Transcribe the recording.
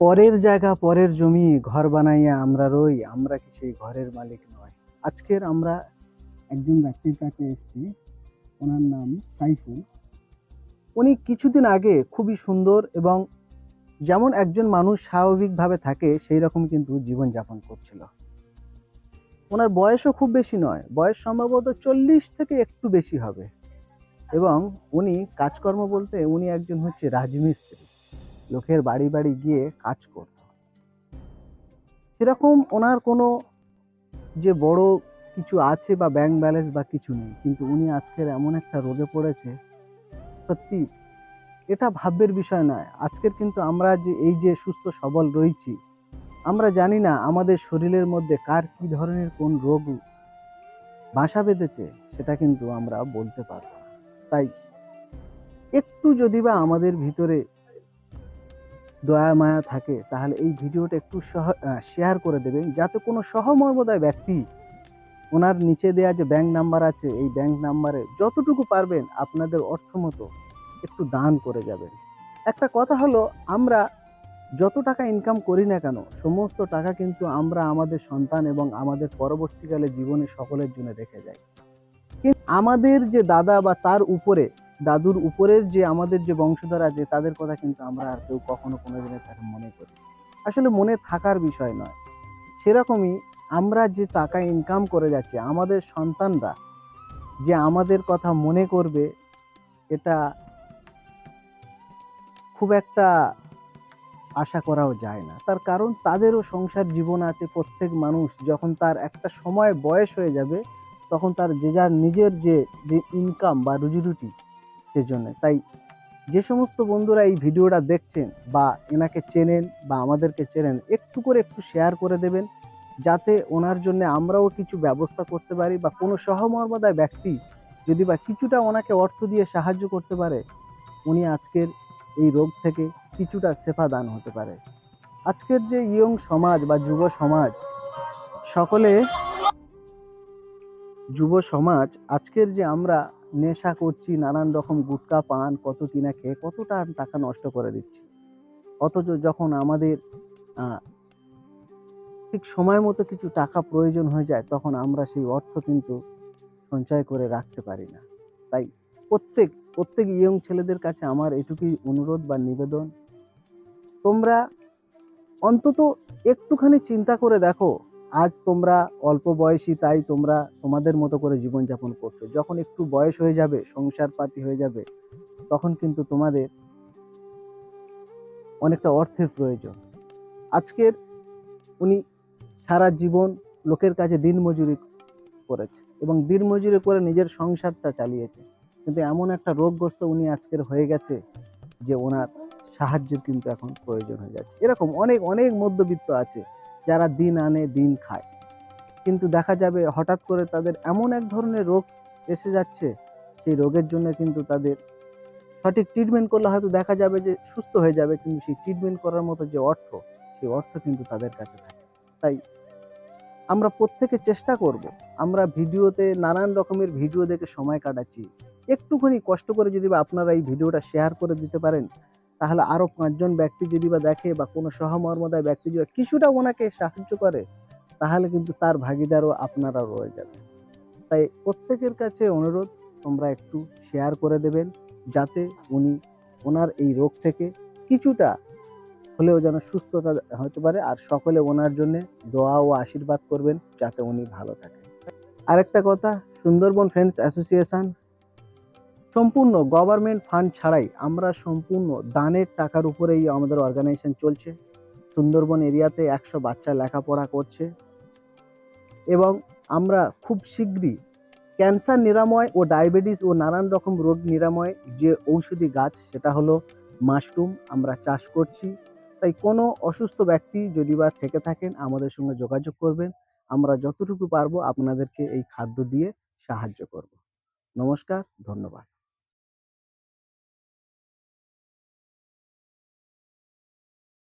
পরের জায়গা পরের জমি ঘর বানাইয়া আমরা রই, আমরা কি সেই ঘরের মালিক নয়? আজকের আমরা একজন ব্যক্তির কাছে এসেছি, ওনার নাম সাইফুল। উনি কিছুদিন আগে খুবই সুন্দর এবং যেমন একজন মানুষ স্বাভাবিকভাবে থাকে সেই রকম কিন্তু জীবনযাপন করছিল। ওনার বয়সও খুব বেশি নয়, বয়স সম্ভবত 40 থেকে একটু বেশি হবে। এবং উনি কাজকর্ম বলতে উনি একজন হচ্ছে রাজমিস্ত্রি, লোকের বাড়ি বাড়ি গিয়ে কাজ করত। সেরকম ওনার কোনো যে বড় কিছু আছে বা ব্যাংক ব্যালেন্স বা কিছু নেই, কিন্তু উনি আজকের এমন একটা রোগে পড়েছে, সত্যি এটা ভাববার বিষয় নয়। আজকের কিন্তু আমরা যে এই যে সুস্থ সবল রয়েছি, আমরা জানি না আমাদের শরীরের মধ্যে কার কি ধরনের কোন রোগ বাসা বেঁধেছে, সেটা কিন্তু আমরা বলতে পারবো না। তাই একটু যদি বা আমাদের ভিতরে দয়া মায়া থাকে, তাহলে এই ভিডিওটা একটু শেয়ার করে দেবেন, যাতে কোনো সহমর্মদায় ব্যক্তি ওনার নিচে দেয়া যে ব্যাংক নাম্বার আছে, এই ব্যাংক নাম্বারে যতটুকু পারবেন আপনাদের অর্থ মতো একটু দান করে যাবেন। একটা কথা হলো, আমরা যত টাকা ইনকাম করি না কেন, সমস্ত টাকা কিন্তু আমরা আমাদের সন্তান এবং আমাদের পরবর্তীকালে জীবনে সকলের জন্য রেখে যাই। কিন্তু আমাদের যে দাদা বা তার উপরে দাদুর উপরের যে আমাদের যে বংশধর আছে, তাদের কথা কিন্তু আমরা আর কেউ কখনো কোনোদিনের তাকে মনে করি, আসলে মনে থাকার বিষয় নয়। সেরকমই আমরা যে টাকা ইনকাম করে যাচ্ছি, আমাদের সন্তানরা যে আমাদের কথা মনে করবে, এটা খুব একটা আশা করাও যায় না। তার কারণ তাদেরও সংসার জীবন আছে। প্রত্যেক মানুষ যখন তার একটা সময় বয়স হয়ে যাবে, তখন তার যে যার নিজের যে ইনকাম বা রুজিরুটি, সেজন্য। তাই যে সমস্ত বন্ধুরা এই ভিডিওটা দেখছেন বা এনাকে চেনেন বা আমাদেরকে চেনেন, একটু করে একটু শেয়ার করে দেবেন, যাতে ওনার জন্য আমরাও কিছু ব্যবস্থা করতে পারি, বা কোনো সহমর্মদায় ব্যক্তি যদি বা কিছুটা ওনাকে অর্থ দিয়ে সাহায্য করতে পারে, উনি আজকের এই রোগ থেকে কিছুটা শেফা দান হতে পারে। আজকের যে ইয়ং সমাজ বা যুব সমাজ, সকলে যুব সমাজ আজকের যে আমরা নেশা করছি, নানান রকম গুটকা পান কত কিনা খেয়ে কতটা টাকা নষ্ট করে দিচ্ছি, অথচ যখন আমাদের ঠিক সময় মতো কিছু টাকা প্রয়োজন হয়ে যায়, তখন আমরা সেই অর্থ কিন্তু সঞ্চয় করে রাখতে পারি না। তাই প্রত্যেক ইয়ং ছেলেদের কাছে আমার এটুকুই অনুরোধ বা নিবেদন, তোমরা অন্তত একটুখানি চিন্তা করে দেখো। আজ তোমরা অল্প বয়সী, তাই তোমরা তোমাদের মতো করে জীবনযাপন করছো। যখন একটু বয়স হয়ে যাবে, সংসার পাতি হয়ে যাবে, তখন কিন্তু তোমাদের অনেকটা অর্থের প্রয়োজন। আজকের উনি সারা জীবন লোকের কাছে দিনমজুরি করেছে এবং দিনমজুরি করে নিজের সংসারটা চালিয়েছে, কিন্তু এমন একটা রোগগ্রস্ত উনি আজকের হয়ে গেছে যে ওনার সাহায্যের কিন্তু এখন প্রয়োজন হয়ে যাচ্ছে। এরকম অনেক অনেক মধ্যবিত্ত আছে যারা দিন আনে দিন খায়, কিন্তু দেখা যাবে হঠাৎ করে তাদের এমন এক ধরনের রোগ এসে যাচ্ছে, সেই রোগের জন্য কিন্তু তাদের সঠিক ট্রিটমেন্ট করলে হয়তো দেখা যাবে যে সুস্থ হয়ে যাবে, কিন্তু সেই ট্রিটমেন্ট করার মতো যে অর্থ, সেই অর্থ কিন্তু তাদের কাছে থাকে। তাই আমরা প্রত্যেকে চেষ্টা করব, আমরা ভিডিওতে নানান রকমের ভিডিও দেখে সময় কাটাচ্ছি, একটুখানি কষ্ট করে যদি বা আপনারা এই ভিডিওটা শেয়ার করে দিতে পারেন, তাহলে আরো 5 জন ব্যক্তি যদি বা দেখে, বা কোনো সহমর্মদায় ব্যক্তি যদি কিছুটা ওনাকে সাহায্য করে, তাহলে কিন্তু তার ভাগিদারও আপনারা রয়ে যাবে। তাই প্রত্যেকের কাছে অনুরোধ, তোমরা একটু শেয়ার করে দেবেন, যাতে উনি ওনার এই রোগ থেকে কিছুটা হলেও যেন সুস্থতা হতে পারে, আর সকলে ওনার জন্য দোয়া ও আশীর্বাদ করবেন যাতে উনি ভালো থাকেন। আরেকটা কথা, সুন্দরবন ফ্রেন্ডস অ্যাসোসিয়েশন সম্পূর্ণ গভর্নমেন্ট ফান্ড ছাড়াই, আমরা সম্পূর্ণ দানের টাকার উপরেই আমাদের অর্গানাইজেশন চলছে। সুন্দরবন এরিয়াতে 100 বাচ্চা লেখাপড়া করছে, এবং আমরা খুব শীঘ্রই ক্যান্সার নিরাময় ও ডায়াবেটিস ও নানান রকম রোগ নিরাময় যে ঔষধি গাছ, সেটা হলো মাশরুম, আমরা চাষ করছি। তাই কোনো অসুস্থ ব্যক্তি যদি বা থেকে থাকেন, আমাদের সঙ্গে যোগাযোগ করবেন, আমরা যতটুকু পারবো আপনাদেরকে এই খাদ্য দিয়ে সাহায্য করব। নমস্কার, ধন্যবাদ।